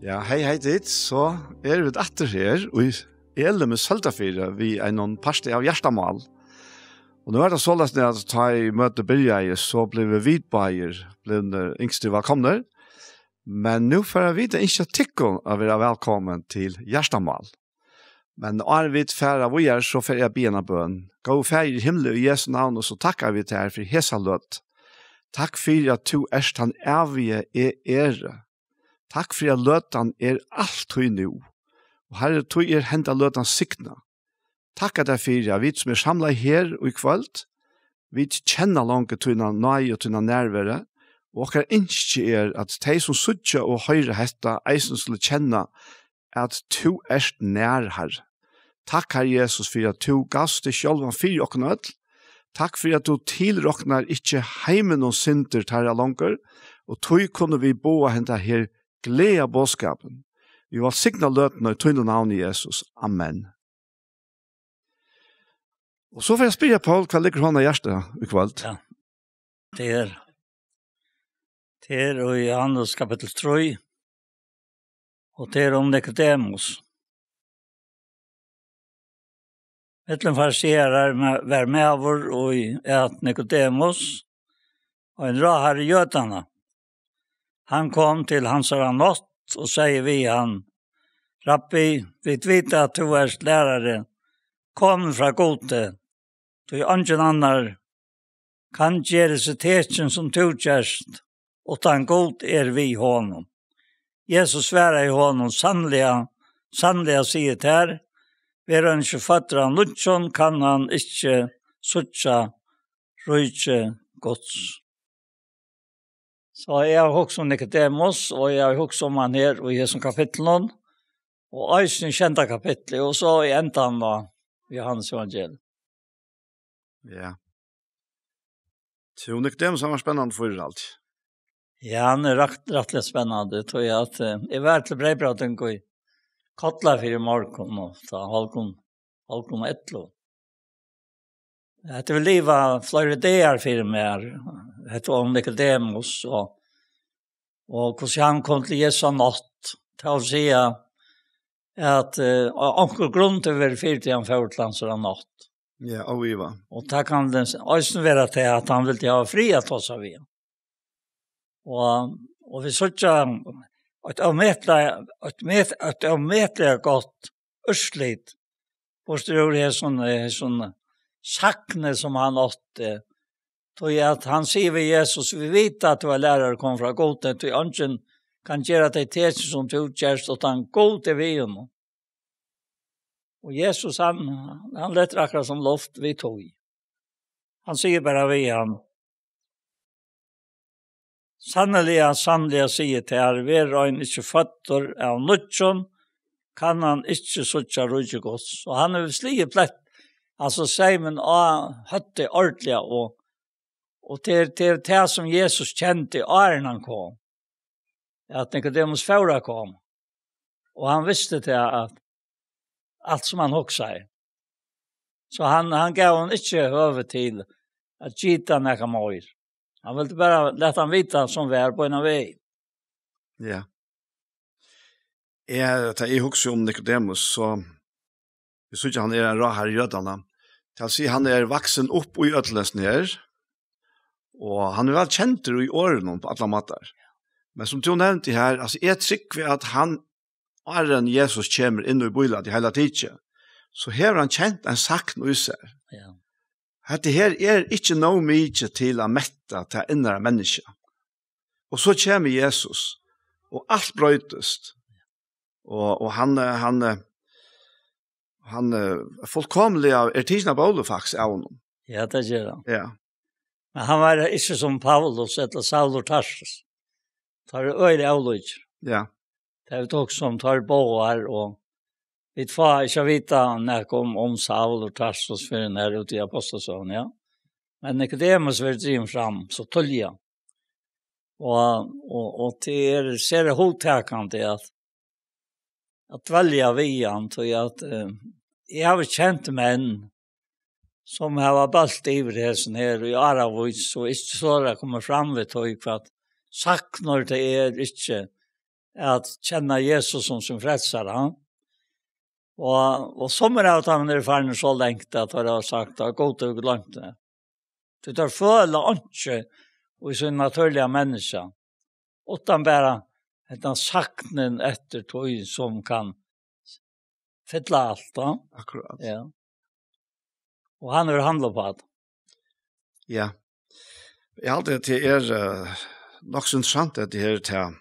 Ja, hei dit, så vi atter her, og jeg med Søltafire, vi noen parste av Gjerstamal. Og nå det så løsning at ta I møte byrja så ble vi vidbeier, ble yngste velkomner. Men nå får vi det ikke tykken å være velkommen til Gjerstamal. Men når vi færre vi så får jeg bena bøn. Gå færre I himmelen I Jesu navn, og så takker vi til her for hesa løtt. Takk for at du han evige ære. Takk for at løtan alt høy nå. Og herre, tog henta løtan sikna. Takk at jeg for at vi som samlet her og I kvöld, vi kjenner langt tøyna nøy og tøyna nærvære, og okkar innskje at de som sutja og høyre hetta, eisen skulle kjenne at du nær her. Takk, Herre Jesus, for at du gavst deg sjølvan for okkar nød. Takk for at du tilroknar ikkje heimen og synder tæra langer, og tog kunne vi boa henta her gleda bådskapen. Vi var signa løtene I tøyne navn I Jesus. Amen. Og så får jeg spyrja Paul, hva ligger hånda hjertet I kveld? Ja, det I Johannes kapitel 3, og det om Nicodemus. Ettlen fariserer var med over og et Nicodemus, og en rahar I jødene. Han kom til hans nått, og sier vi han, Rabbi, vi vet at du lærere, kom fra gode, du ingen annar kan gjøre seg tekjen som du gjerst, og den god vi honom. Jesus svarer I honom, sannliga sier her, vi ikke fatter han lunsjon, kan han ikke suttja rujtje gods. Så jeg har hokst om Nicodemus, og jeg har hokst om han her I Jesu kapitlen, og eisen kjente kapitlet, og så I endan da, Johannes evangeliet. Ja. Så Nicodemus var spennende for alt. Ja, han rettelig spennende, tror jeg at jeg var til breipraten I Kotla for morgen, og ta halvkom etlo. Det vil liva flere ideer for meg, det om Nicodemus, og hvordan han kom til Jesu natt, til å si at onkel grunn til å være fyrt I han førtlands og natt. Ja, og vi var. Og det kan det også være til at han ville ha fri at oss av igjen. Og vi så ikke et avmetelig godt ørslit, forstår jeg sånne sakne som han åtte, tog jeg at han sier ved Jesus, vi vet at du lærere kom fra gode, tog ønsken kan gjøre det til som du utgjørst, og han gode ved honom. Og Jesus, han letter akkurat som loft vi tog. Han sier bare ved han, sannelig sier til her, vi han ikke føtter av nødjon, kan han ikke suttja rujtje gods. Og han slige plett, altså Simon høtte ordentlig, og til det som Jesus kjente åren han kom, at Nicodemus Faura kom, og han visste til at alt som han hoksa I. Så han gav han ikke over til at gita nekka møyr. Han ville bare lette han vite som vi på en vei. Ja. Jeg hoksa om Nicodemus, så vi synes ikke han en rahar jødene. Til å si han vaksen opp I ødelesen her, og han vel kjent I årene på alle måter. Men som du nevnte her, altså jeg trykker at han en Jesus kommer inn I bøyla til hele tiden, så her han kjent en sakn I seg. Ja. Dette her ikke noe mye til å mette til innere mennesker. Og så kommer Jesus, og alt brøytest. Og han fullkomlig tidsen av Paulus faktisk av honom. Ja, det gjør han. Ja. Men han var ikke som Paulus eller Saul og Tarsus. Det øyelig avløy. Ja. Det tok som tar båar, og vi får ikke vite når jeg kom om Saul og Tarsus for den her ute I Apostelsson, ja. Men Nicodemus vil drive fram, så tølja. Og til ser det hodtakende at velja vian, til at jeg har kjent menn som har balt ivresen her I Aravus, og ikke så det kommer fram ved tog, for at sakner det ikke att känna Jesus som sin frälsare. Och som av dem är farna så längt att jag har sagt att gå till glömt det. Du tar följa inte och i sin naturliga människa. Utan bara den saknen efter tog som kan fylla allt. Då. Akkurat. Ja. Och han har handlat på det. Ja. Jag har alltid till nog så intressant att det här till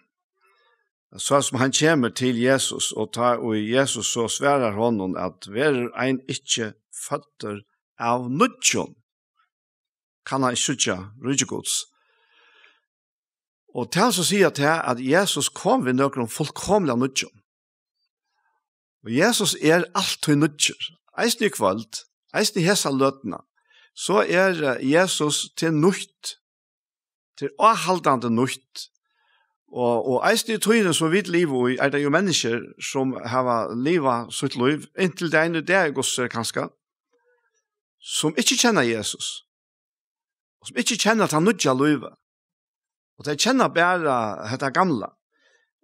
så som han kommer till Jesus och Jesus så svärar honom att ver ein ikke fötter av nudjon kan han ikke rydgjegods. Og til han så sier til at Jesus kom ved noen fullkomlige nudjon. Og Jesus alltid nudjer. Eisen i kvöld, eisen i hesa løtene, så Jesus til nutt, til avhaldande nutt. Og eisen i tøyene som vi lever i, det jo mennesker som har livet sitt liv, inntil det ene det gosser kanskje, som ikke kjenner Jesus, og som ikke kjenner at han nudja livet. Og de kjenner bare dette gamle.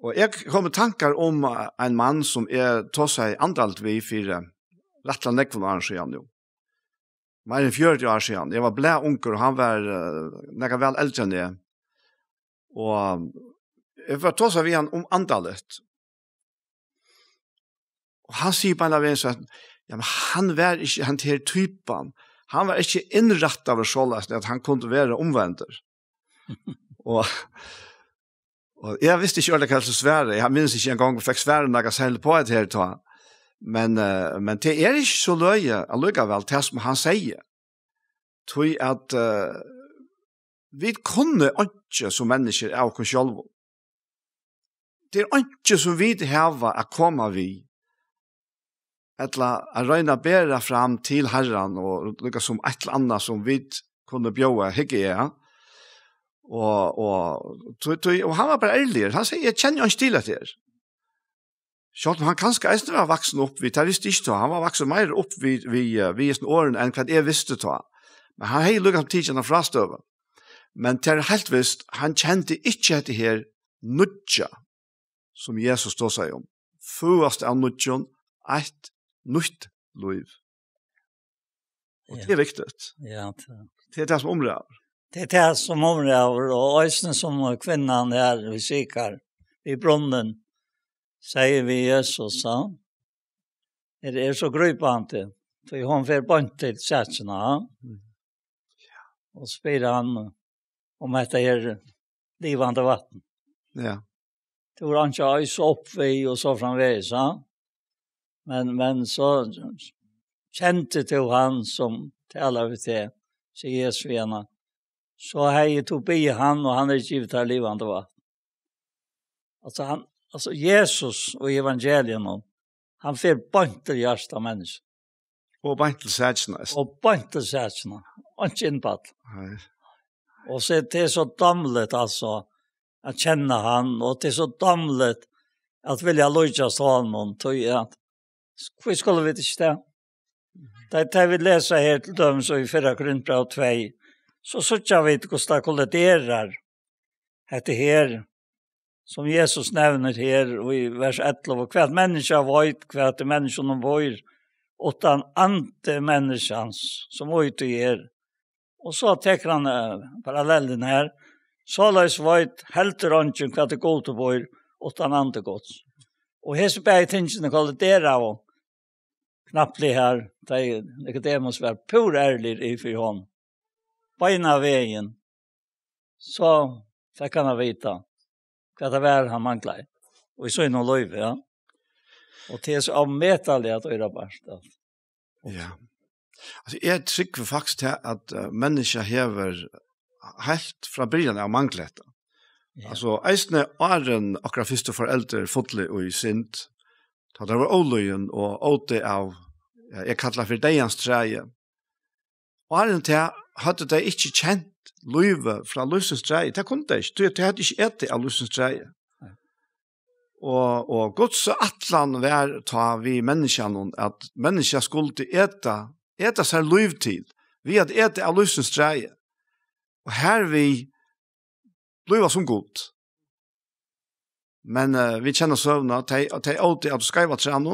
Og jeg kom med tankar om en mann som tog seg andalt vi for rettelig nekvån år siden jo. Mer enn 40 år siden. Jeg var blæ unker, og han var nekka vel eldre enn jeg. Og jeg var tog seg vi han om andalet. Og han sier på en av en sånn, ja, men han var ikke han til typen. Han var ikke innrett av sånn at han kunne være omvendt. og jeg visste ikke hva det svære. Jeg minns ikke en gang jeg fikk svære når jeg selv på et her ta. Men det ikke så løye allikevel til som han sier. Tror at vi kunne ikke som mennesker av oss selv. Det ikke som vi har å komme vi. Eller å røyne bedre fram til Herren og lykke som et eller annet som vi kunne bjøre hygge i. Og han var bare ærlig. Han sier, jeg kjenner jo en stil etter. Selv om han kanskje eisen var vaksen opp, det visste ikke da. Han var vaksen mer opp ved årene enn hva jeg visste da. Men han har lukket om tidsen av frastøve. Men til helt visst, han kjente ikke etter her nudja, som Jesus stod seg om. Først av nudjon, et nytt liv. Og det viktig. Ja, det det som omrøver. Det det som omrøver, og øyne som kvinnan vi sikar i brunnen, sier vi Jesus, ja. Det så grøypande, for hun får bønt til sætsene, ja. Og spyr han om dette livande vatten. Ja. Det var ikke øys opp vi og så framveis, ja. Men så kjente til han som taler vi til, sier Jesus vi henne. Så hei tog bi han, og han givet her livande vatten. Altså Jesus og evangelien, han får bønt til hjertet av mennesker. Og bønt til sætsene. Og bønt til sætsene. Og ikke innpatt. Og så det så damlet, altså, at kjenne han, og det så damlet at vilja løyjas honom, tog jeg at hva skulle vi ikke det? Det vi leser her til dem, så i 4 Korinthbrev 2, så sørger vi hvordan det kolliderer etter her, som Jesus nevner her i vers 11, hva mennesker vet, hva menneskene vår, utan ante menneskens som vet og gjør. Og så tekker han parallellen her, så løs vet helter ønsken hva det går til vår, utan ante gods. Og hese begge tingene kolliderer av knapplig her, det måste være pur ærlig i for hånd. Beina veien, så fikk han vite hva det var han manglet. Og så noe løyve, ja. Og det så avmetallig at øyre bare. Ja. Altså, jeg trykker faktisk til at mennesker hever helt fra begynnelsen av manglet. Ja. Altså, eisene åren akkurat første foreldre fotlig og i sint, da det var oløyen og åte av, jeg kallar for deians treie. Åren til hadde de ikke kjent løyve fra løsens treie. Det kunne de ikke. De hadde ikke etter av løsens treie. Og Guds atlan var ta vi menneskene at mennesker skulle eta seg løyv til. Vi hadde etter av løsens treie. Og her vi løyva som god. Men vi kjenner søvna, at de åter at du skriver til han,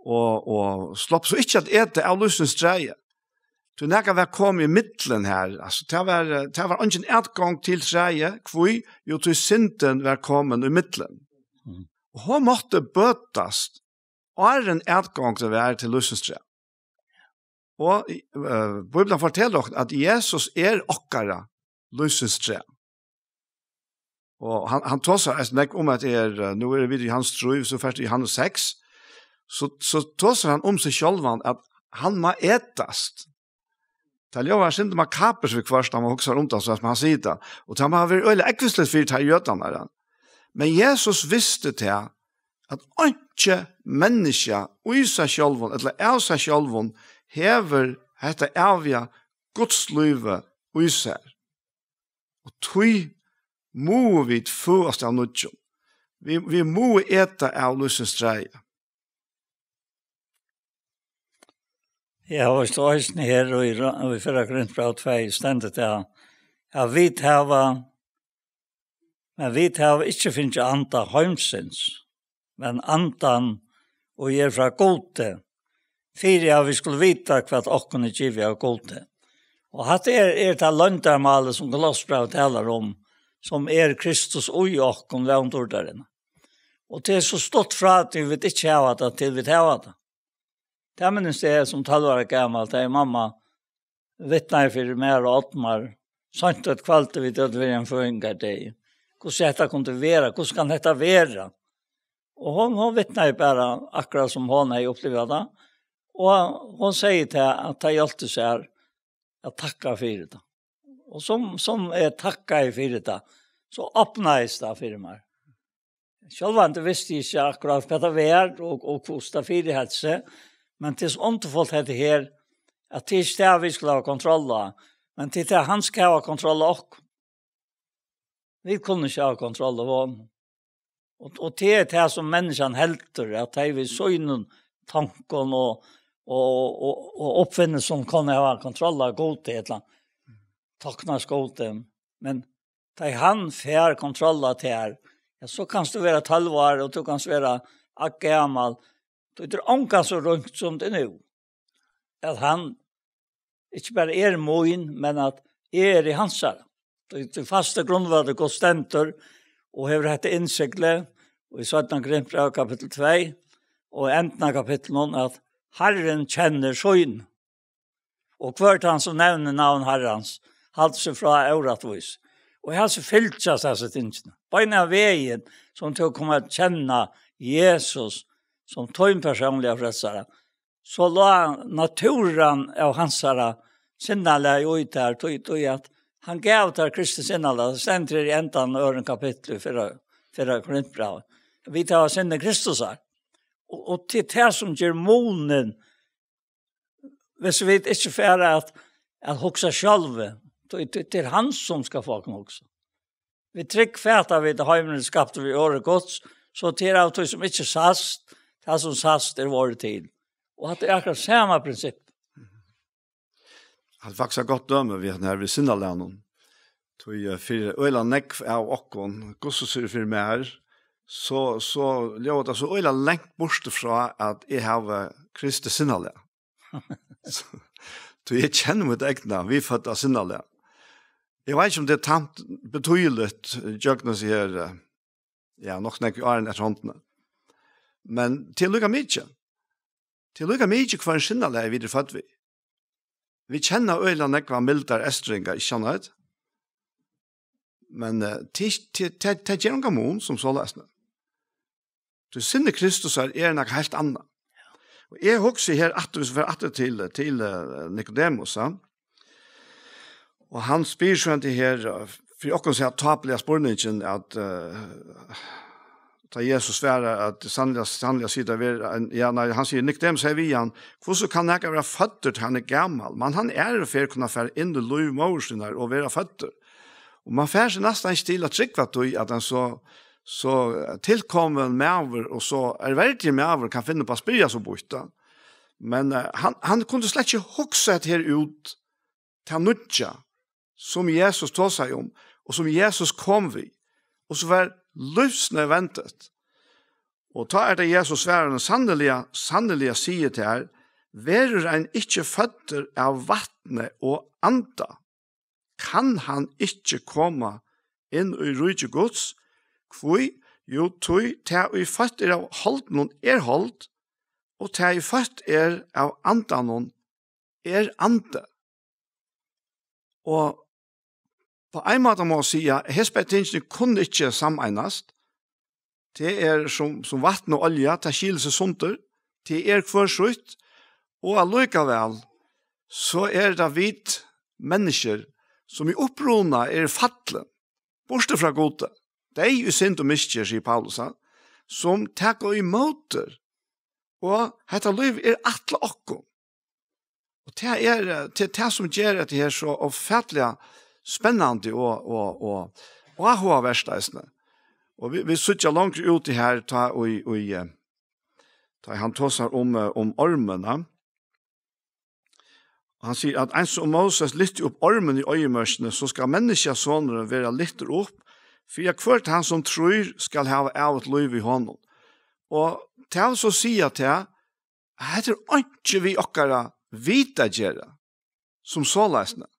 og slopp så ikke at ete av lysens dreie. Du nekka var kom i middelen her, altså, det var ingen etgang til dreie, hvor jo til synden var kommet i middelen. Og hun måtte bøtast, og en etgang til var til lysens dreie. Og Bibelen forteller oss at Jesus okkara lysens dreie. Og han tar seg om at nå vi i hans tro, så først i Johannes 6, så tar seg han om seg selv at han må etast. Det lovar inte man kapar sig kvarst när man huxar om det så att man säger det. Och det har varit öle ekvisligt för till jötarna. Men Jesus visste till att inte människa i sig själv eller av sig själv häver detta eviga Guds liv i sig. Och tog må vi få oss av något. Vi må äta av lysens dreie. Jeg har vært også her, og vi fører Korinthbrev 2 stendet der. Ja, vi har ikke finnet anta heimsins, men antan og fra gode. Fyra vi skulle vite hva åkken givet av gode. Og hatt det løndermalet som Kolossbrev taler om, som Kristus og åkken løndorderen. Og det så stått fra at vi vet ikke hva det til vi tar det. Det minnes det som 12 år gammel, det mamma vittnar for mer og åtmar, sant at kvalte vi til at vi en føringar deg. Hvordan dette kunne være, hvordan kan dette være? Og hun vittnar bare akkurat som hun har opplevd det. Og hun sier til at det alltid sier at takka for det. Og som takka for det, så åpnes det for meg. Selv visste jeg ikke akkurat hva det var, og hvordan det for helse. Men det är inte fullt det här att det är det vi skulle ha kontroll av. Men det är han ska ha kontroll av. Vi kunde inte ha kontroll av honom. Och det är det som människan helter. Att det är vi så innan tanken och uppfinner som kan ha kontroll av godhet. Tacknas godhet. Men det är han för kontroll av det här. Ja, så kan du vara 12 år och du kan vara gammal. Det är ångan så rundt som det nu. Att han inte bara moin, men att i hansar. Det fasta grundvärdet går stentor och har rätt insikle. Och i 17 Korinthbrev kapitel 2 och ändna kapitel 1 att Herren känner sjön. Och kvart han som nämner navn Herrens håller sig från öratvis. Och jag har så fyllt sig dessa tingene. Bara vägen som till att komma att känna Jesus som tog personliga frälsare, så la naturen av hansara sinnala ut där, tog att han gav till Kristus sinnala, det ständer i ändan ören kapitel för Korinthbrev. Vi tar sinne Kristus här. Och till det som ger månen, hvis vi inte för att huxa själva, det är han som ska få också. Vi tryck fäta vid det hemligt skapte vi året gods, så till av det som inte sast, det som sast varit till. Och att det är akkurat samma princip. Det faktiskt har gått döme vi när vi sinna lärnon. Tog för öla neck av okkon, gosse sur för mer. Så låta så öla längt bort från att jag har Kristus sinna lär. Så jag känner mig ägna, vi födda sinna lär. Jag vet inte om det är tant betydligt jögna sig här. Ja, nog snack ju är hånden. Men till lukka mycket. Till lukka mycket för en sinnalä vid det född vi. Vi känner öjla nekva mildar estringar, ikke känner det. Men det gör en mån som så läsna. Du sinne Kristus är nok helt annan. Och jag också här att till Nicodemus. Och han spyr så inte här för också så att tapliga spårningen att ta Jesus svära att sannliga sida ja när han säger Nicodemus säger vi han hur så kan jag vara född till han är gammal men han är för kunna för in the live motion och vara född. Och man får sig nästan inte till att trycka att han så tillkommen med och så är väldigt med kan finna på spya så borta. Men han kunde slett inte huxa det här ut till nutja som Jesus tog sig om och som Jesus kom vid. Och så var livsnødvendigt. Og ta det Jesus sværende sannelig sier til her, «Verur ein ikkje føtter av vattne og anda, kan han ikkje komme inn i rydde gods, kvoi, jo tog, ta i født av holden holdt, og ta i født av andanon ande.» Og på en måte må jeg si at hespetingene kunne ikke sammenast. Det som vatten og olje, det skiller seg sunter, det kvørsut, og allikevel så det vidt mennesker som i opprona fattlen, borste fra gode. Det jo synd og miskjer, sier Paulus, som takker imot og dette liv atle okkom. Og det som gjør det her så oppfattelig spennende og avhåversteisende. Og vi sitter langt ut i her, ta han tåsar om ormene. Han sier at en som Moses lytter opp ormen i øyemørsene, så skal menneskesånere være lytter opp, for jeg kvart han som tror skal ha av et liv i hånden. Og til så sier jeg til, at det ikke vi okkara vita gjøre, som så lesende.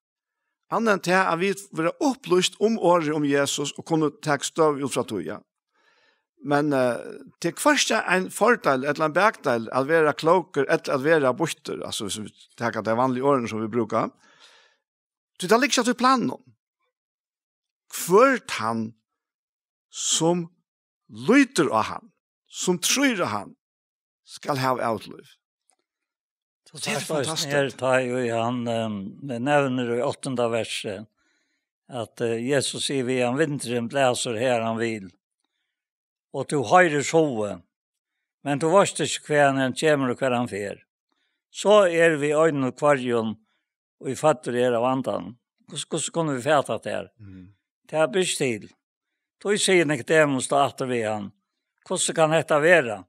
Annet til at vi vil opplyst om året om Jesus og kunne ta støv ut fra toga. Men til først en fordel, eller en bakdel, at være kloker, eller at være borter, altså hvis vi tar det vanlige årene som vi bruker, så det ligger ikke til planen om. Hvert han som lyter av han, som tror av han, skal ha outlive. Det fantastiskt. Här tar ju han nevner i 8:e verset att Jesus säger vi han vinteren bläser här han vill. Och du höjder sjåen. Men du varst inte kvän han kommer och kvar han fer. Så vi ögon och kvarjon och vi fattar av andan. Hur kunde vi fäta det här? Det är bäst till. Då säger Nikodemus då att vi han. Hur kan detta vara?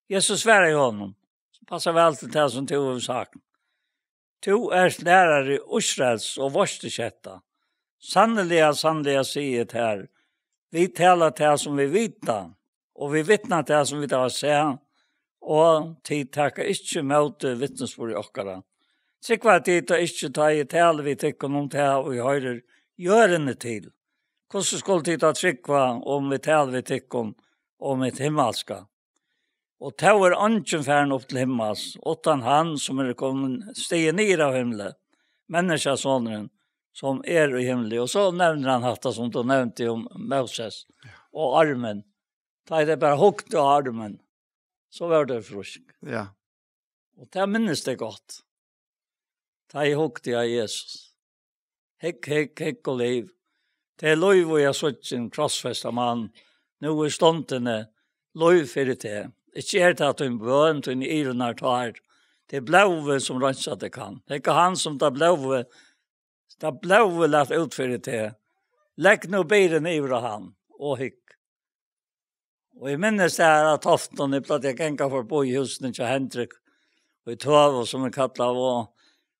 Jesus svarar i honom. Passar väl till det som du har sagt. Du lärare i Israels och vårstekätta. Sannoliga säger det här. Vi talar det som vi vita. Och vi vittnar det som vi tar säga. Och tid tackar inte mot vittnesbord i okkara. Sick vad tid tar inte ta i tal vi tycker om det och vi höjer görande till. Hur skulle tid ta tryckva om vi tal vi tycker om ett himmelska. Og tauer anken færen opp til himmels, åttan han som kommet steg ned av himmelen, menneskesåneren som i himmelen. Og så nevner han hatt som du nevnte om Moses og armen. Da det bare hukte av armen, så var det frusk. Ja. Og det minnes det godt. Da hukte av Jesus. Hekk og liv. Det lov hvor jeg så sin krossfesta mann. Nå ståndene lov for det. Ikke det at hun bøn til en irenar tar. Det blåve som rønnsat det kan. Det ikke han som tar blåve lagt utføre til. Legg nå bilen ivra han, og hikk. Og jeg minnes det her at often jeg platt jeg genka for bo i husen til Hendrik, og i Tøv, som jeg kallet,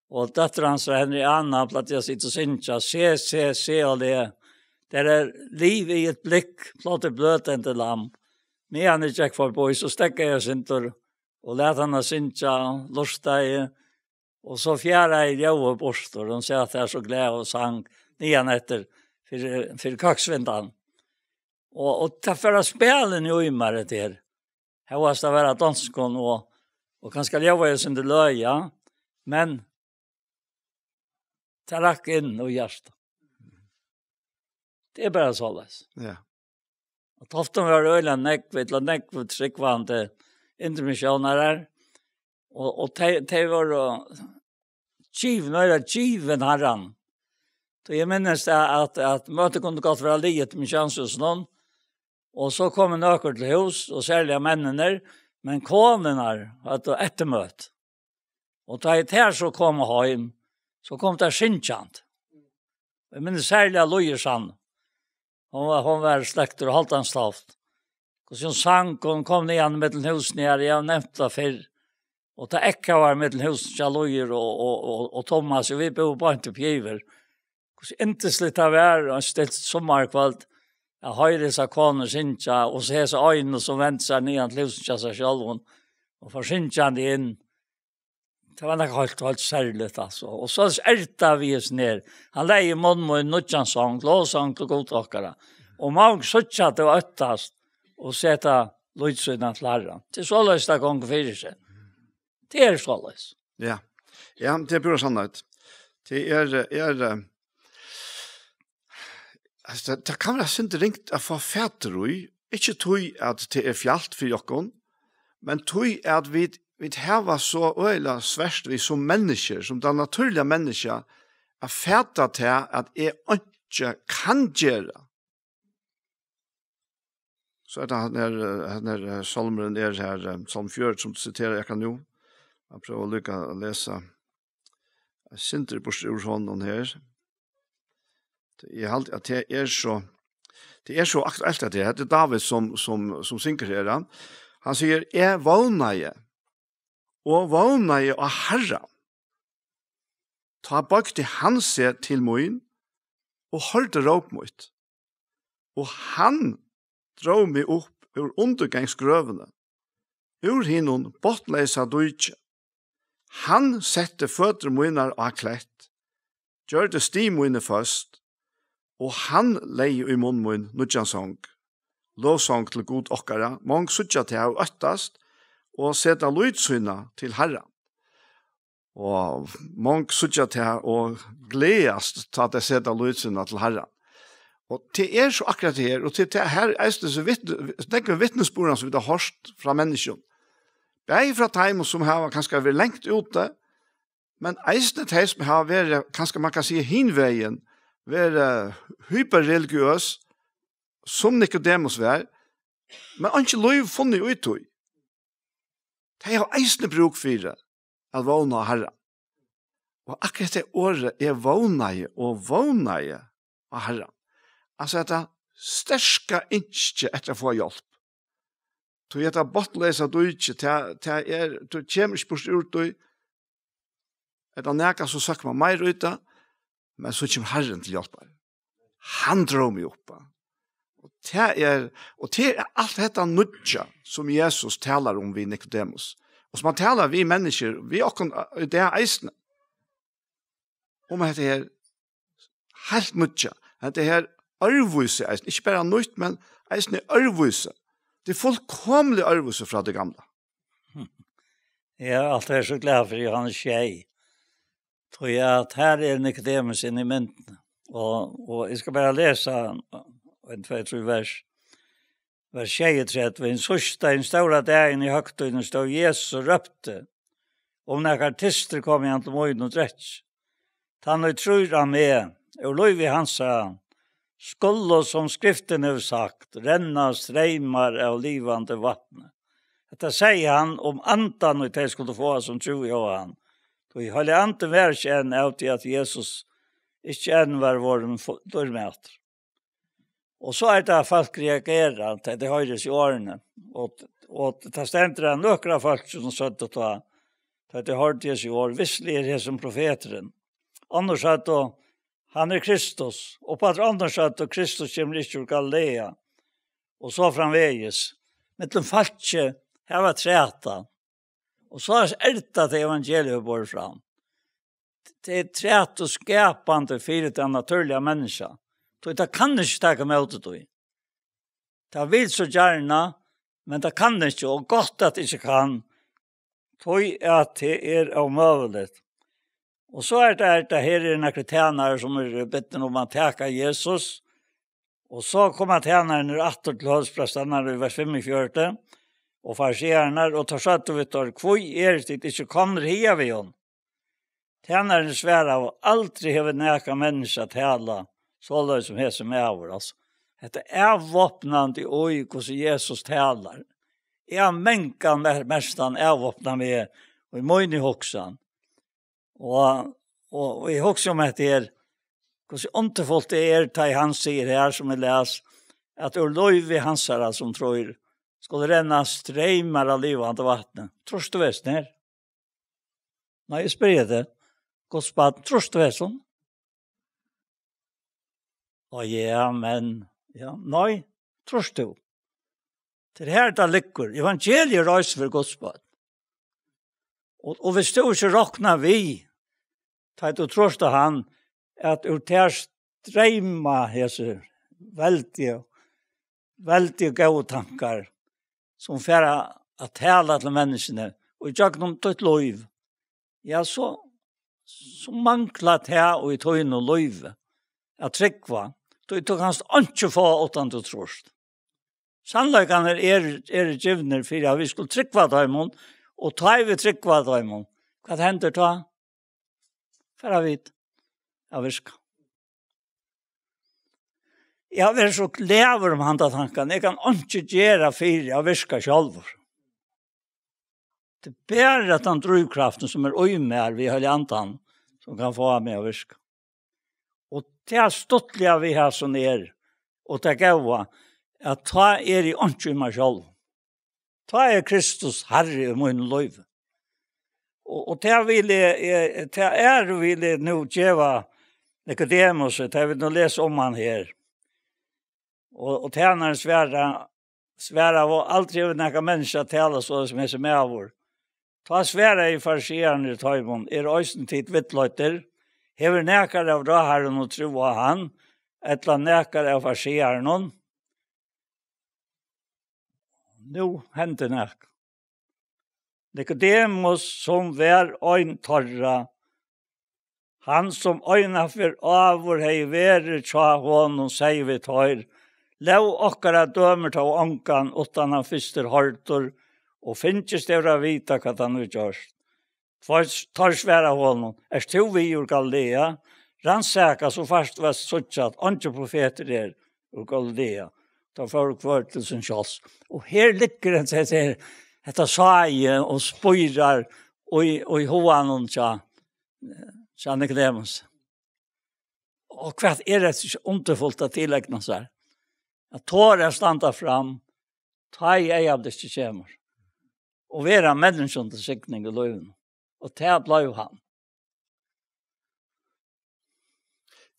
og døtter hans og Henry Anna, platt jeg sitter og synsja, se og det. Det liv i et blikk, platt jeg bløtende lam. Men han ikke for på, så stekker jeg sinter, og let han synja, lusta i, og så fjæra jeg ljøve borster, og sier at jeg så gled og sang nian etter for kaksvindan. Og ta for å spille jo i meg til. Her var det å være danskon, og kanskje ljøve jeg sinter løya, men det rakk inn og hjertet. Det bare så løs. Ja. Og ofte var det øyla nekve tryggvande intermissioner og de var given herran. Så jeg minnes det at møtet kunne gått fra liet med kjønnshusen noen, og så kom en øker til hus, og særlig av mennene, men konene hadde ettermøt. Og da jeg der så kom hjem, så kom det skinnkjant. Jeg minnes særlig av Lojersan. Hon var slekter og holdt han stavt. Og så sang, hun kom ned med til husen her, jeg har nevnt det før. Og det ekka var med til husen, Kjalloyer og Thomas, og vi bor på en til Pjever. Så ikke slitt av her, og en stilt sommerkvalt. Jag höjde så koner synja och så så ögonen som vänt sig ner till huset sig själv och får synjande in. Det var nog helt särskilt alltså. Och så ärta vi oss ner. Han lägger mun med en nutjansång, låsång till godtåkare. Och man sötja det var öttast och sätta lydsynna till Herren. Det är så löst det gånger för sig. Det är så löst. Ja, det är pura sannhet. Det är alltså, det kan være ikke ringt å få fæter i. Ikke tog at det er fjalt for jokken, men tog at vi har så øyla sverst vi som mennesker, som det naturliga mennesker, er fæta til at jeg ikke kan gjøre. Så det han salmeren her, salm 4, som citerer jeg kan jo. Jeg prøver å lykke å lese. Jeg synter på styrshånden her. Jeg har at det er så aktuelt at det er David som synker her. Han sier, jeg vågner og Herre. Ta bak til han se til min, og hørte råp mot. Og han drar meg opp ur undergangsgrøvene, ur hinnon botleisa dujtje. Han sette føtter munnar av klett, gjør det sti munne først, og han lei i munn mun nudjansong, lovsong til god okkara, mong sutja til av øttast, og seta lydsyna til Herren. Og mong sutja til å gledast til at jeg seta lydsyna til Herren. Og det er så akkurat det her, og til det her er det vittnesbordene som vi har hørt fra mennesken. Det er fra time som har kanskje vært lengt ute, men eisne de som har vært, kanskje man kan si hinveien, vært hyperreligiøs, som Nicodemus var, men han ikke lov funnet ut i. De har eisne bruk for det, at vågne av Herren. Og akkurat det året er vågne av Herren. Altså at det sterska ikke etter å få hjelp. Du heter botlesa du ikke, du kommer ikke bort ut du, er det neka så søker man mer ut, men så kommer Herren til hjelp. Han drar meg opp. Og det er alt dette nudja som Jesus taler om vi Nicodemus. Og som han taler vi mennesker, vi det er eisne. Om dette er helt nudja, dette er arvvise eisne, ikke bare nudt, men eisne arvvise. Det er fullkomlig arvvise fra det gamle. Ja, alt er så glad for Johannes Tjei. Tror jeg at her er Nicodemus inn i mynden. Og jeg skal bare lese en 2-3 vers. Vers 23. En sørste, en stora dagen i høgtøyden stod Jesus og røpte. Om når artister kom igjen til møyden og dretts. Han og tror han med, og lov i hans sa, skulle som skriften har sagt, renna streimar av livande vattne. Dette sier han om andan og det skulle få som tro i han. Og i halve andan var ikke en av til at Jesus ikke enn var vår dørmøter. Og så er det folk reagerer til det høyres i årene. Og det stender noen folk som søtte å ta til det høyres i år. Visselig er det som profeteren. Annars er det han er Kristus. Og på at annars er det Kristus kommer ikke ur Galilea. Og så framveges. Men de falt ikke her var træta. Og så er det til evangeliet bor fram. Det er træt og skapande for den naturliga människa. Det kan ikke ta med det. Det vil så gjerne, men det kan ikke, og godt at det ikke kan. Tog at det er omøvelig. Og så er det her er noen tjenere som er bedt om å teke Jesus. Og så kommer tjeneren atter til høysprestene i vers 45. Og farsierne, og tar satt og vet du, hvor er det ikke kommer her ved henne? Tjeneren svære av aldri har næka mennesker tala så løy som her som er over. Altså, det er våpnande oi hvordan Jesus talar. Jeg menkan mestan er våpna med og i møyne hoksan. Og i hoksan om det er hvordan ontefullt det er til han sier her som jeg les at det er løy vi hansara som tror skulle renna streimar av livet av vattnet. Tror du vet det her? Nei, jeg spør det. Godspad, tror du vet sånn? Ja, men Ja, nei, trus du. Til her det lykker. Evangeliet reiser for godsbad. Og hvis du ikke råkner vi, tar du trus til han, at ur ter streyma hese veldige gode tankar som færa at tala til menneskene og jeg om tøtt loiv. Ja, så mangla det og i tøyne og loiv at tryggva. Du kanst ikke få åttan til trost. Sannleikane er givner for at vi skulle tryggva døymon og ta vi tryggva døymon. Hva hender ta? Færa vidt. Ja, virka. Jeg er så lever om handatanken. Jeg kan ikke gjøre fire av virka sjálfur. Det er bare at den drivkraften som er øymer vi har i antan som kan få med å virka. Og det er stottlige vi har som og det er gava at ta i ikke meg sjálf. Ta Kristus Herre i min liv. Og det vil jeg nå gjøre Nicodemus, det vil nå lese om han her. Og tjänaren svära var aldrig över några människor tala så som är som är vår. Ta svära i farsierne i tajmon, östen tid vittlöjter, hever näkar av raharen och tro av han, etla näkar av farsierne. Nu händer näk. Nicodemus som var ein torra, han som øyna for avur hei veri tja honom, sier vi tøyr, Lov okkara dømer til ånkan utan han fyster hartor, og finnes det å vite hva han har gjort. Tar svære honom, to vi ur Galilea, rannsaka så fast var suttsatt, andre profeter ur Galilea, da folk var til sin kjals. Og her ligger han seg etter saie og spyrar, og i hoanon tja Nicodemus. Og hva det så underfullt at tillegna seg? At tårer standa fram, ta i ei av disse kjemur, og vera menneskjon til sikning i løyven. Og det ble jo han.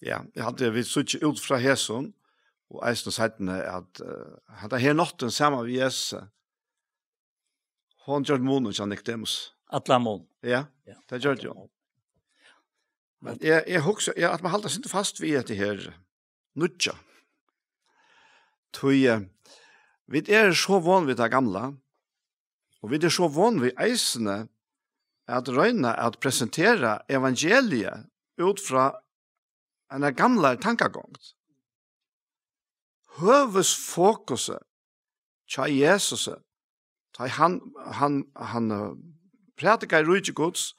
Ja, jeg hadde vi sutt ut fra Heson, og eisen og seitene at hadde her notten sammen med Jesus, hun gjør månen til Nicodemus. Atla mån. Ja, det gjør det jo. Men jeg husker at man halder seg fast ved det her nudja. Vi så van vid det gamla, og vi så van vid eisene at røyne at presentera evangeliet ut fra en gamla tankegång. Høvesfokuset tja Jesus, han prædikar i rujtje Guds,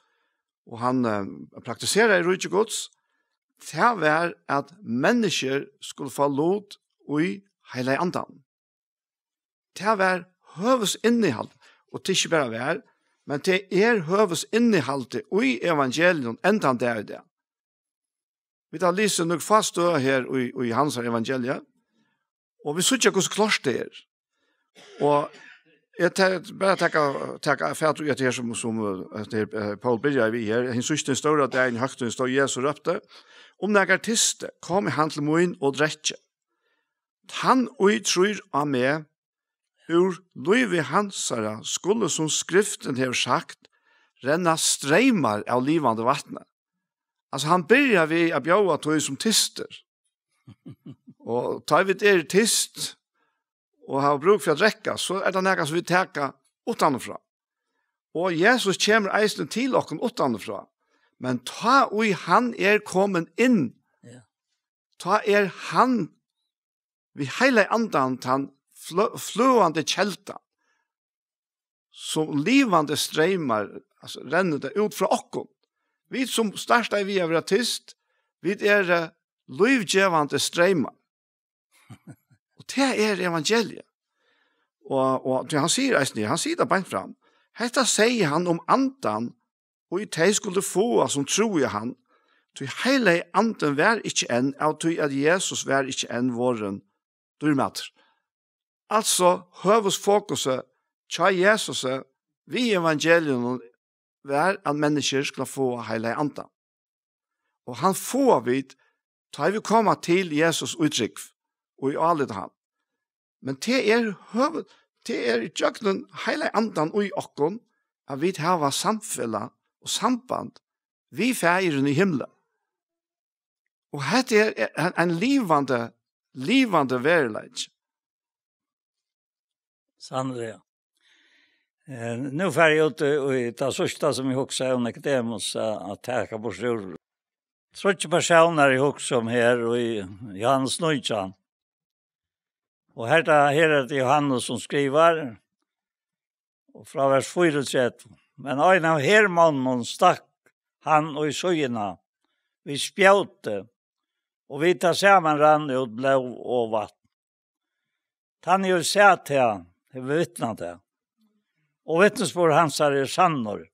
og han praktiserer i rujtje Guds, det var at mennesker skulle få lot i hele andan. Det var høves innehald, og det ikke bare var, men det høves innehald i evangeliet enda det det. Vi tar lyset nok fast her i hans evangeliet, og vi synes ikke hvordan klart det Og jeg bare tenker fært ut her som Paul Birger vi her. Han synes den står at det en høyt den står Jesus røpte. Om noen artister kom i han til moen og dretje. Han utrur av meg ur løyve hansara skulle som skriften har sagt renna streimar av livande vattnet. Altså han byrjar vi å bjøa tog som tister. Og tar vi det tist og har bruk for å drekka, så det noe som vi teker utanfra. Og Jesus kommer eisen til okken utanfra. Men ta og han kommet inn. Ta han vi heile andan han fløande kjelta som livande streimar altså renner det ut fra okken. Vi som starta vi av artist, vi livgjevande streimar. Og det evangeliet. Og han sier det beint fram. Hetta sier han om andan, og i teg skulle få som tror jeg han, til hele anden var ikke enn, og til at Jesus var ikke enn våren dyrmater. Altså, høves fokuset, tja Jesus, vi evangelien var at mennesker skulle få hele anden. Og han får vidt, ta vi komma til Jesus uttrykk, og i alit han. Men det er jøgnen hele andan og i okkon, at vi hava samfella og samband vi feiren i himmelen. Og dette er en livande verleid. Sannelig, ja. Nu får jag ut i det sista som jag också om Nicodemus att täcka på sjur. Trodde personer i också om här och i Johannes Nujtjan. Och här är det Johannes som skriver. Och från vers 4. Men en av hermannen stack han och i söjorna. Vi spjautte. Och vi tar samman rann ut blå och vatten. Han ju sett här. Det vittnat det. Och vittnesbord hans är sannor.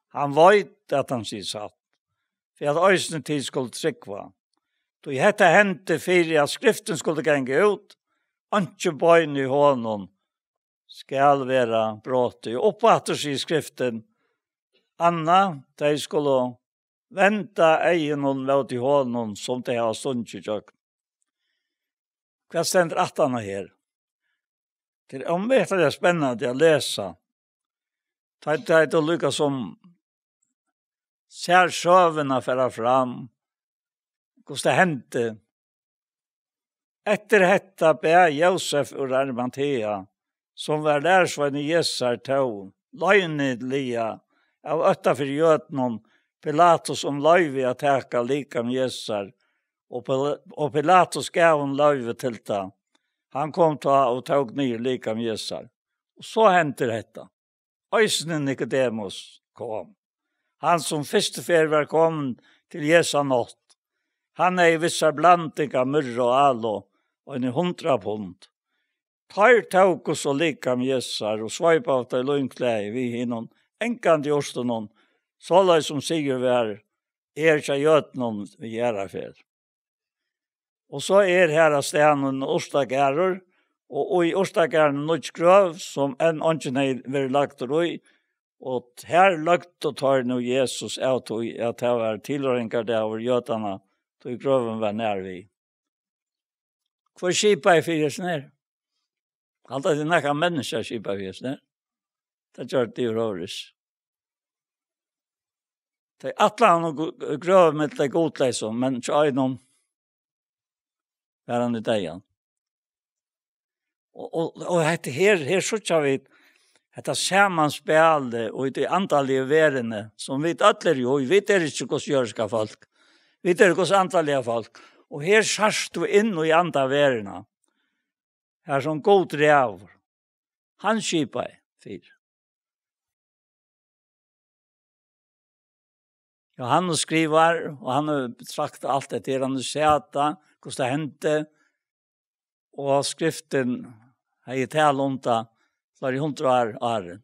Han vet att han sier satt. För att ösnen tid skulle tryckva. Då i detta hände för att skriften skulle gänga ut. Anke bøyn i honom skal være brått. Och på att i skriften. Anna, de skulle vänta egen mot i honom som de har stund i kök. Vad ständer att han här? Det är omvätande spännande att läsa. Det är att lycka som ser sjövena föra fram. Hur det hände. Efter detta ber Josef ur Arimathea, som var lärsvän i Jesar tog, lögnedliga av 8 för jötnon, Pilatus om löjve att täcka lika med Jesar, och Pilatus gav hon löjve till det. Han kom och tog ner lika med Jesar. Och så hände detta. Ösnen Nicodemus kom. Han som första var kom till Jesu natt. Han är i vissa blandningar myrra och allo och en 100 pund. Tar tog oss och lika med Jesar och svajpa av det lugnkläge vi hinnom enkande just någon så som sigur var erkja göt någon vi gärna för. Och så här stenen Ostagäror och i Ostagärn Nutsgröv som en angenhet var lagt i. Och här lagt och tar nu Jesus ut att det var tillhöringar där av götarna då i gröven var när vi. Kvar skipa i fyrs ner. Allt det näka människa skipa i fyrs ner. Det gör det ju röris. Det är atlan och gröv med det godläsom men så är de han i dagen. Och här så vi detta sammanspel och det antalet värden som vi alla ju vi vet inte hur jörska folk. Vi vet inte hur antalet folk. Och här skärs du in och i andra värden. Här som god räv. Han skipar fyr. Johannes skriver och han har sagt allt det till han sätta hur det hände och skriften har ju tal om det för 100 år.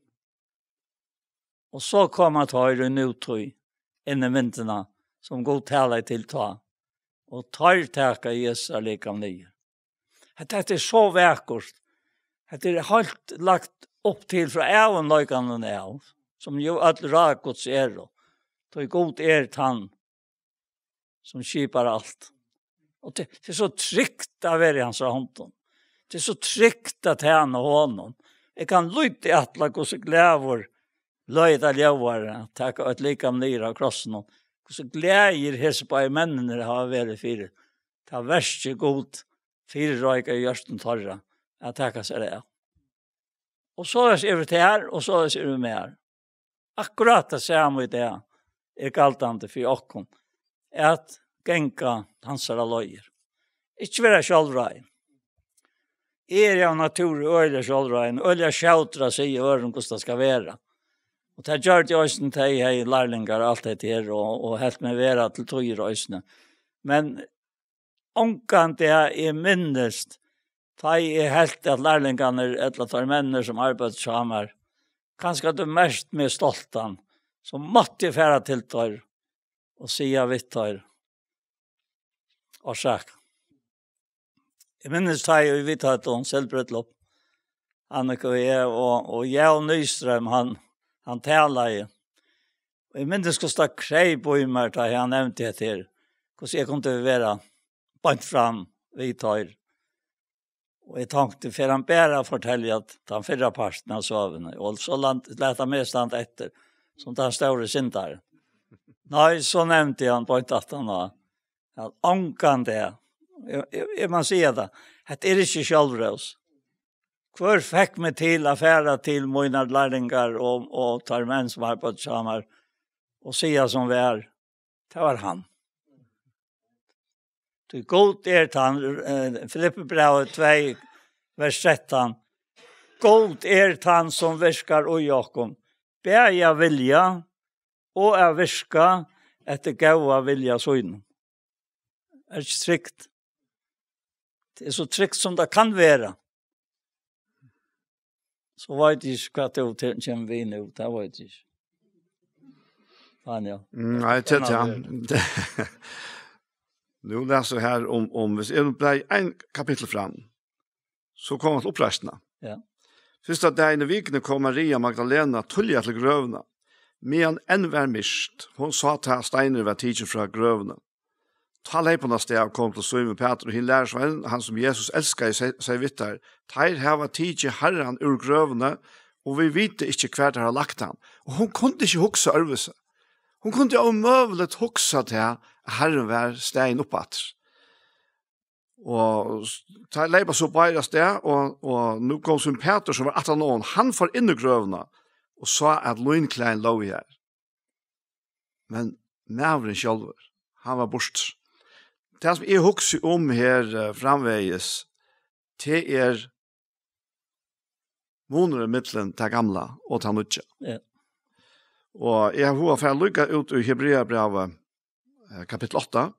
Och så kom att ha det nu tog in i vinterna som god talar till ta och tar täcka Jesu likam nya. Det är så vackert. Det är helt lagt upp till för även löjkan och som ju all rakots är då. Det är god han som skipar allt. Och det är så tryggt att vara i hans hand. Det är så tryggt att han och honom. Jag kan lyda i att lägga oss glädjer, löjda ljövare, att ta ett lika ner av krossen. Och så glädjer hos på i männen det har varit fyra. Det har värst god fyra röjka i görsten torra. Att tacka sig det. Och så är det här och så är det mer. Akkurat det samma i det är galtande för oss. Att gänka hansara löjer. Ikke være sjálvræn. Av natur øyla sjálvræn, øyla sjautra seg i øren hvordan det skal være. Og det gjør det også til jeg lærlingar alt det her, og helt med være til tøyre også. Men omkant det er minnest, da jeg helt at lærlingarna eller tar männer som arbeider sammen, kanskje det mest med stoltan, som måtte færa til tøyre, og sia vitt tøyre. Og sagt. Jeg minnes da jeg vidt at hun selvbrøtlopp. Annika og jeg og Nystrøm, han taler i. Og jeg minnes hvordan det krei på i meg da jeg nevnte det her. Hvordan jeg kom til å være bant fram vidt her. Og jeg tenkte, for han bare forteller at den fyrre parten av søvnene, og så lät han med stand etter, som den store syndaren. Nei, så nevnte han på et at han var, at ånkan det, jeg må si det, at det ikke selvrås. Hvor fikk meg til affæra til mine lærlinger og tar menn som var på et samer, og sier som vi det var han. Det god han, Filippe brevet 2, vers 13, god han som virkar og jakom, ber jeg vilja, og jeg virka etter gaua vilja søgn. Det ikke trygt. Det så trygt som det kan være. Så vet jeg ikke hva det kommer vi inn ut, det vet jeg ikke. Anja. Nei, ja. Nu läser jag här om hvis jag blir en kapitel fram, så kommer till upprestna. Ja. Första dagen i veckan kom Maria Magdalena tulja till grövna. Men en var mist. Hon sa till Steiner var tidsen från grövna. Ta leiparna steg kom till Simon Peter och hin lärsvän, han som Jesus älskar sig vittar. Teir hava tidsen herran ur grövna, och vi vet inte kvart har lagt han. Och hon kunde inte huxa örvelse. Hon kunde omöjligt huxa till att herren var stegen uppåt. Og ta leipa så bare sted, og nu kom Simon Peter som var 18 år, han får inn i grøvene, og sa at løgnklein lå her. Men nævren selv, han var bort. Det som jeg husker om her framveges, det måneder mittelen til gamla og til nødja. Ja. Og jeg har for å lykke ut i Hebreabrevet kapittel 8,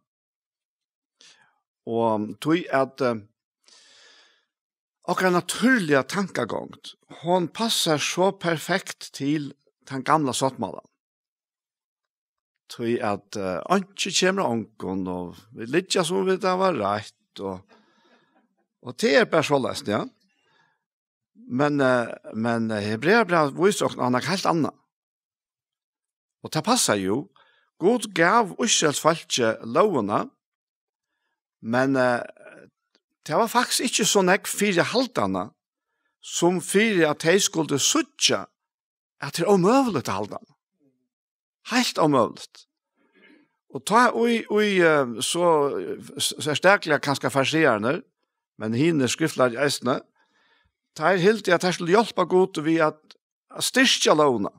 og tog at akkurat naturliga tankegångt, hon passar så perfekt til den gamla sattmalen. Tog at ikke kommer ånken, og vi litt som vi det var rett, og det bare så lest, ja. Men Hebreabrevet viser også noe helt annet. Og det passer jo. God gav Israelsfolket lovene, men det var faktisk ikke så nek fire haltene, som fire at de skulle suttje at det omøvelig til haltene. Helt omøvelig. Og ta så sterkelig kanskje farserende, men henne skriftler i eisene, ta helt i at de skulle hjelpe godt ved at styrke lovene.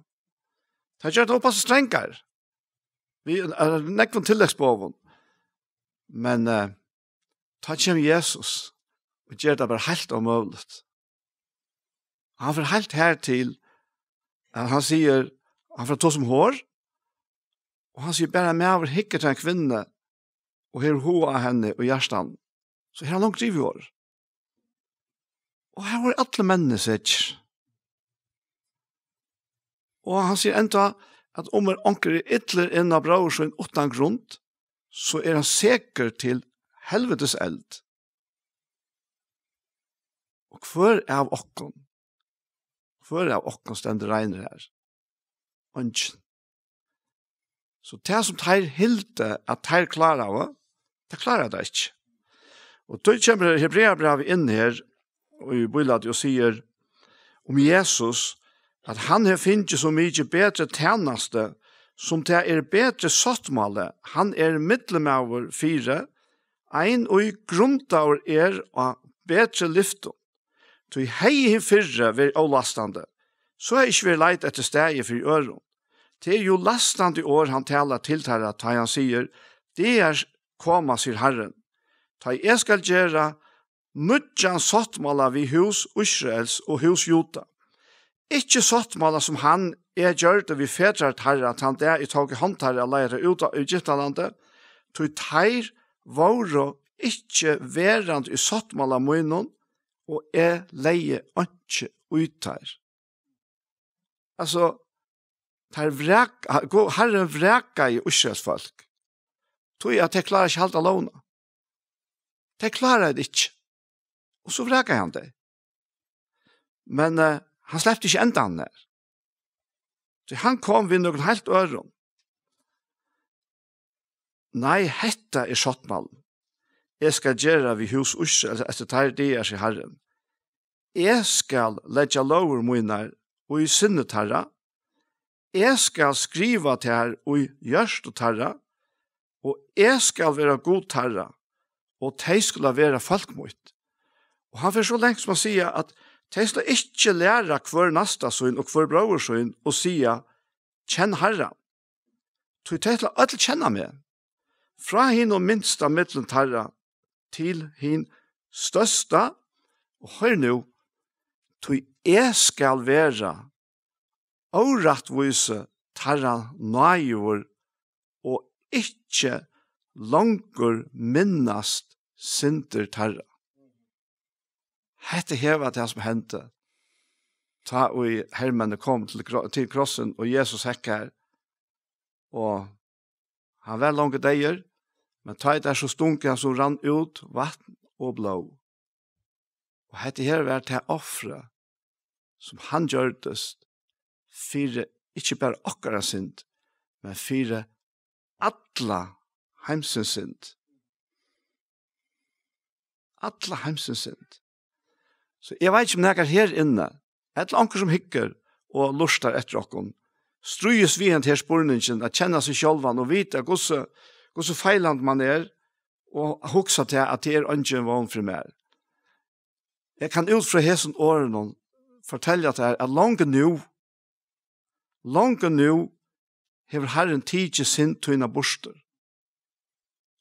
Ta gjør det oppast strengere. Vi nekvar tilleggsboven. Men ta kjem Jesus og gjør det bare helt omøvelig. Han får helt her til at han sier, han får ta som hår, og han sier bare med over hikker til en kvinne og her hoa henne og hjertan. Så her har han drivet år. Og her var alle mennene sikker. Og han sier enda at om onker ytler inn av braursjøen utan grunn, så han sikker til helvetes eld. Og hver av okken stender regner her. Ønsken. Så det som tar hilde at tar klarer av, det klarer det ikke. Og da kommer Hebreabrevet inn her, og i bøylet og sier om Jesus, at han har finnet så mye bedre tjeneste, som det bedre sattmålet. Han middelmauer 4, ein og i grunntauer av bedre lyfto. Så hei fyrre vil avlastande, så ikke vi leit etter steg for øren. Det jo lastande år han taler til at han sier, det koma, sier Herren. Ta jeg skal gjøre nødjan sattmåla vi hus Israels og hus Juda. Ikke sattmåla som han gjør det vi fedret herre, at han der i tog i håndherre leire ut av Egyptalandet, tog teir våre ikke verand i sattmåla munnen, og leie ikke ut her. Altså, Herren vreka i Israels folk. Tog at jeg klarer ikke helt alene. De klarer det ikke. Og så vreka han det. Men han släppte ikke enda han der. Så han kom ved noen helt øren. Nei, hetta sattmålen. Jeg skal gjøre vi hus Israel, etter tar det sier Herren. jeg skal letja lover munar og i sinne tarra, jeg skal skriva til her og i gjørst og tarra, og jeg skal være god tarra, og de skulle være folk mot. Og han får så lengt som å si at de skal ikke lære hver nasta søn og hver bror søn og si kjenn herra. Så de skal alle kjenne meg. Fra hin og minsta middelen tarra til hin størsta, og hør nå, så jeg skal være og rettvise tarra nøyver og ikke langer minnast synder tarra. Hette heva det som hendte. Ta og hermene kom til krossen og Jesus hekker og han var langt deier, men ta det så stunket han som rann ut vatten og blå. Og hette her var det offre som han gjørtes for ikke bare akkurat synd, men for alla heimsens synd. Alla heimsens synd. Så jeg vet ikke om jeg er her inne, et anker som hikker og lustar etter okken, strøyes vi en til spørningen, at kjenne seg sjølvan og vite hvordan feiland man og huksa til at det ikke vann for meg. Jeg kan ut fra hesen årene fortelle at det langt nå hever Herren tidsi sin tøyna borster.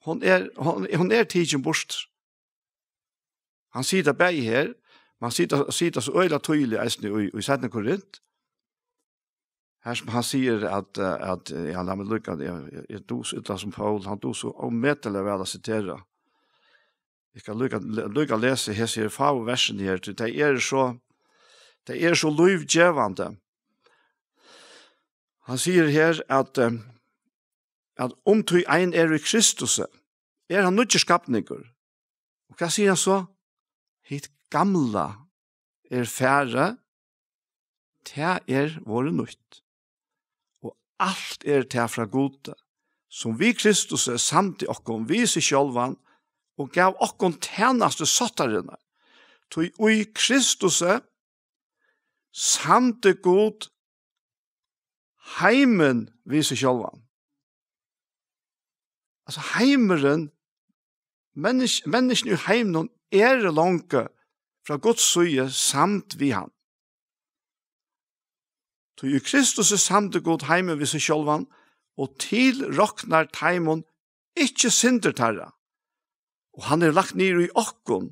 Hon tidsi borster. Han sier det bare her, man sier det så øyla tøylig eisne i 17. Korint. Her som han sier at ja, la meg lukka det, jeg dos ytla som Paul, han dos så ommetelig vel å sitere. Jeg kan lukka lese her sier versen her, det er så lovgjevande. Han sier her at om du ein i Kristus, han nødje skapninger. Og hva sier han så? Hitt gamla færre, det våre nødt. Og alt det fra gode, som vi Kristus samt i okkom viser sjølvan, og gav okkom tjenaste sottarene. Tog i Kristus samt i god heimen viser sjølvan. Altså heimeren, mennesken i heimen langt fra Guds søye samt vi han. Så i Kristus samt god heimen viser sjølvan, og til roknar teimon ikkje synder tarra. Og han lagt ned i okkon,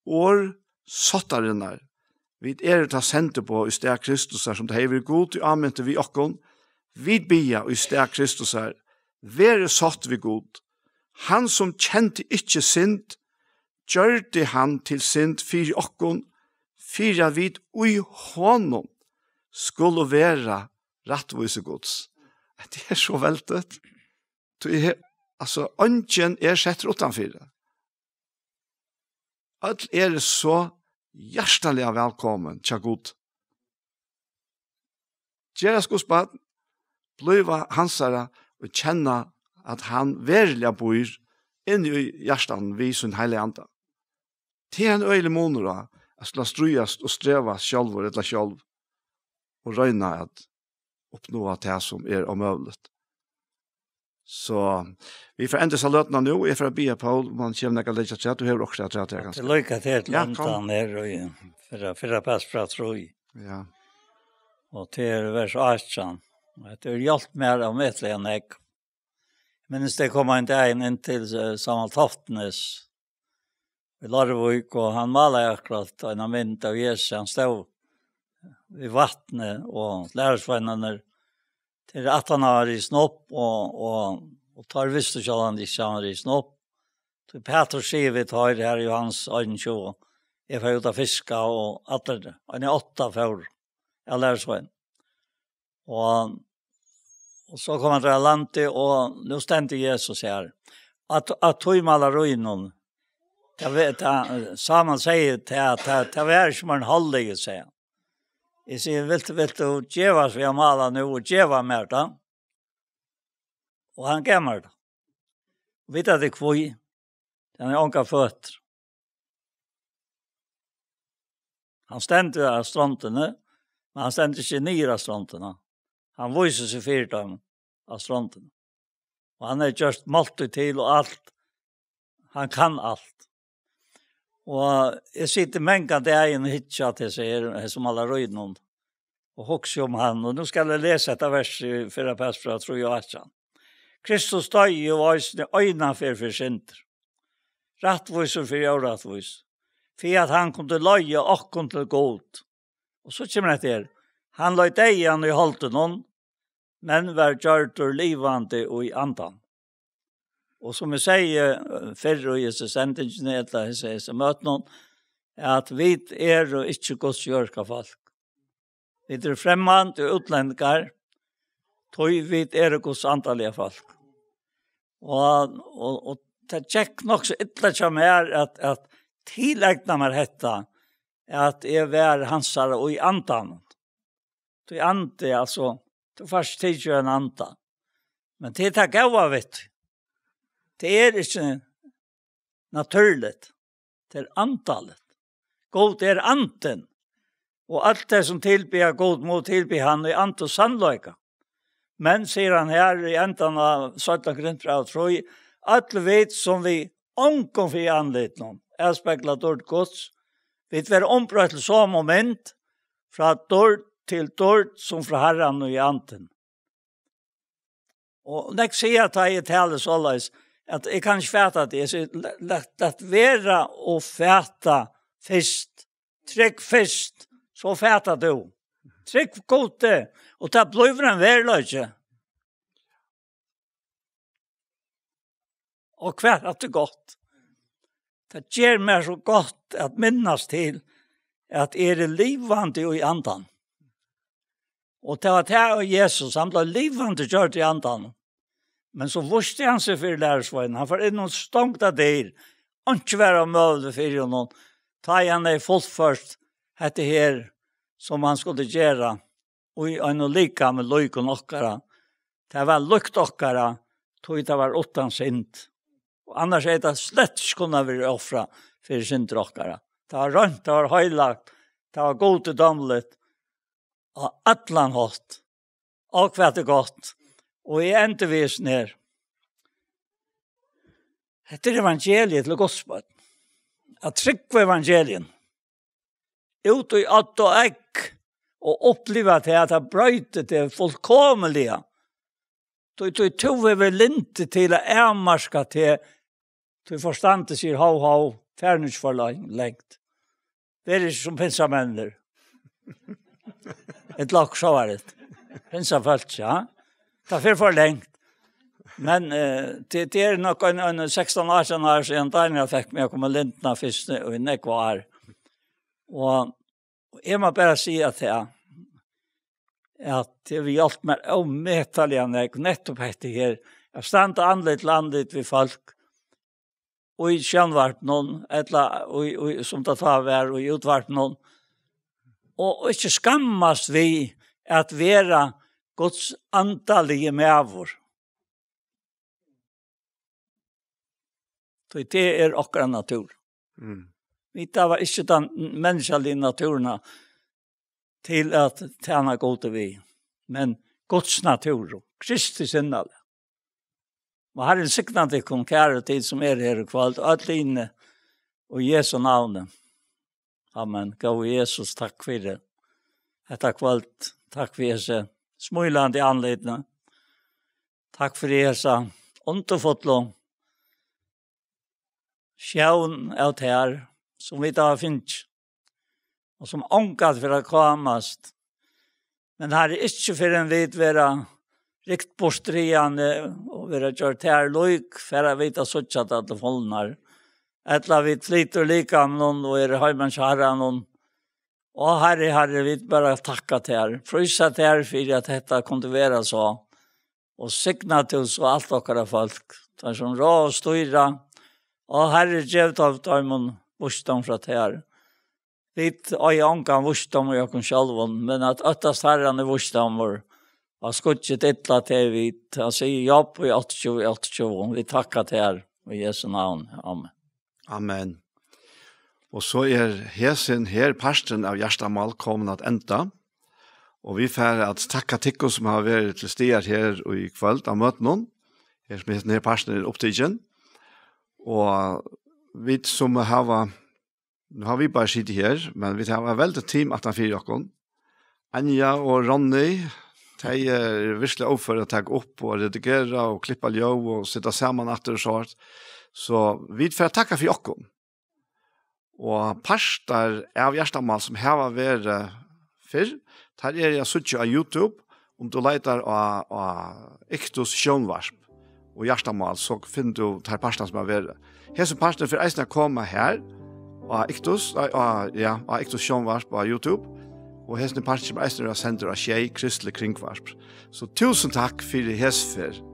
og sottarinnar, vi ta sente på i sted Kristus som det hever god i anmente vi okkon, vi bia i sted Kristus være satt vi god. Han som kjente ikkje synd, gjørte han til synd fyrir okkon, fyrir vid ui honom skulle være rettvise gods. Det så veltet. Altså, ønsken sett utanfyr. Alt så hjertelig velkommen, tja god. Gjeras godsbad, bliva hansara og kjenna at han verilig bor inn i hjertan vi sin heilige anda. Det en øyelig måneder at skulle strøyast og strevas sjálfur eller sjálf og røyna at oppnå det som omøvlet. Så vi får enda saløtene nå, jeg får be Paul, man kommer ikke litt til at du har også at det ganske. Det lykker til lantan her, for å passe fra tro. Ja. Og til vers 18. Det hjulpet mer om et eller annet. Men det kom en dag inn til Samuel Toftnes i Larvik, og han malet akkurat en mynd av Jesus. Han stod i vattnet, og lærersvennerne til at han har i snopp, og tar visst ikke han ikke har i snopp. Så Peter sier vi tar her i Johans 18:20. Jeg får ut av fiska, og at det han 8 for jeg lærersvenn. Og så kom han til landet, og nå stendte Jesus her. At tog maler ruinen, Saman sier til at det var ikke man halvdige, sier han. Jeg sier, vil du djeva oss vi har malet nå, og djeva mer da? Og han gammer det. Vet at det kvøy, den ånka føtter. Han stendte av stråntene, men han stendte ikke nere av stråntene. Han viser seg fyrt av stråntene. Og han gjort måltid til og alt. Han kan alt. Og jeg sitter menga det en hitja til seg som alla røyden om. Og hokser om han. Og nå skal jeg lese et vers i 4 Petra, tror jeg ikke. Kristus døg og øyne øyne for synder. Rattviser for urettvis. For at han kunne løye og kunne god. Og så kommer det til. Han løy deg igjen i holdt noen, men var gjort og livande og i andan. Og som jeg sier før i disse sendingene, etter disse møtene, at vi og ikke Guds jørska folk. Vi fremmand og utlendinger, tog vi Guds antallige folk. Og det tjekk nok så ytterlig som at tillegna meg dette, at jeg var hansare og i andan. Det er ande, altså, det først tidligere en anda. Men det er gaua, vet du. Det er ikke naturlig. Det er antallet. God er anden. Og alt det som tilbyr god må tilby han i ant og sannløyga. Men, sier han her i enden av 17 grunnfra, tror jeg, alle vet som vi omkom for i anlitt noen, er speklet dårlig gods. Vi vil ombrøtt til så moment, fra dårlig til dårlig som fra herren og i anden. Og når jeg sier at jeg taler så løs, at jeg kan ikke fæta det, jeg sier, lett være og fæta først, trygg først, så fæta du. Trygg godt det, og det blir en verløyge. Og hva er det godt? Det gjør meg så godt at minnes til at er livande i andan. Og det var det og Jesus, han ble livande gjort i andan. Men så vorste han seg for lærersveien. Han får inn noen stångta der. Han ikke være møvd for noen. Ta igjen det fullførst etter her som han skulle gjøre. Og han lika med løyk og nokkara. Det var lukt okkara. Tog det var åttan sint. Og annars er det slett ikke kunne være offra for sint okkara. Det var rønt, det var høylagt. Det var god til domlet. Og atlan hatt. Og hva det godt. Og i endevisen her. Dette er evangeliet til gospel. At trykke evangelien. Ut i att og egg. Og oppleve til at det brøyte til fullkommelige. Du tog vi vel inte til å ermarska til forstandet sier hau, færnus for lengt. Det er ikke som pinsamennler. Et lakk så var det. Pinsafølt, ja. Det er for lengt. Men det er nok en 16-18 år siden Daniel fikk meg å komme lintene først og i nekvar. Og jeg må bare si at det vi hjelper meg ommetallig nettopp etter her. Jeg stand anlitt landet ved folk og i kjønnvart noen, som det tar vær, og i utvart noen. Og ikke skammes vi at være Guds antallige medvår. Det er akkurat natur. Vi tar ikke den menneskelige naturen til at tjene gode vi, men Guds natur, Kristi sinnale. Og her er en sikkert til kære tid som er her i kveld, og alt inne, og Jesu navn. Amen. Gå Jesus, takk for det. Etter kveld, takk for Jesu smøyland i anledning. Takk for Jesu underfotlo. Sjøen av det her, som vi da finner, og som ångat for å komast. Men her er ikke for en vidt være rikt borstriande og være gjort her løyk for å vite suttsatt at det foldner. Etla vi flytter like om noen og er høymens herre noen. Og herre, vi bare takka til her. Frysa til her for at dette kunne være så. Og signa til oss og alt dere folk. Det er som rå og styra. Og herre, gjevt av dem vursdom fra til her. Vi har ångan vursdom og jeg kan selv, men at øttast herren er vursdom vår. Og skuttet ytla til vi. Han sier jobb i 28. Vi takkar til her. I Jesu navn. Amen. Amen. Og så hesen her parsten av Gjerstamal kommet at enda. Og vi får at takka tikko som har vært til steder her i kveld av møten noen. Her som heter her parsten opptidgen. Og vi som har, nu har vi bare sittet her, men vi har veldig team at han fyrer oss. Anja og Ronny, de virkelig oppfører å ta opp og redigere og klippe ljøv og sitte sammen etter og sånt. Så vi får takke for oss. Og parster av Gjerstamal som har vært før, der jeg suttet av YouTube, om du leter av Iktus Sjønvarsp og Gjerstamal, så finner du der parster som har vært. Hese parster for eisen komme her, av Iktus Sjønvarsp på YouTube, og hese parster som eisen har sendt av Tjei Kristelig Kringvarsp. Så tusen takk for hese for.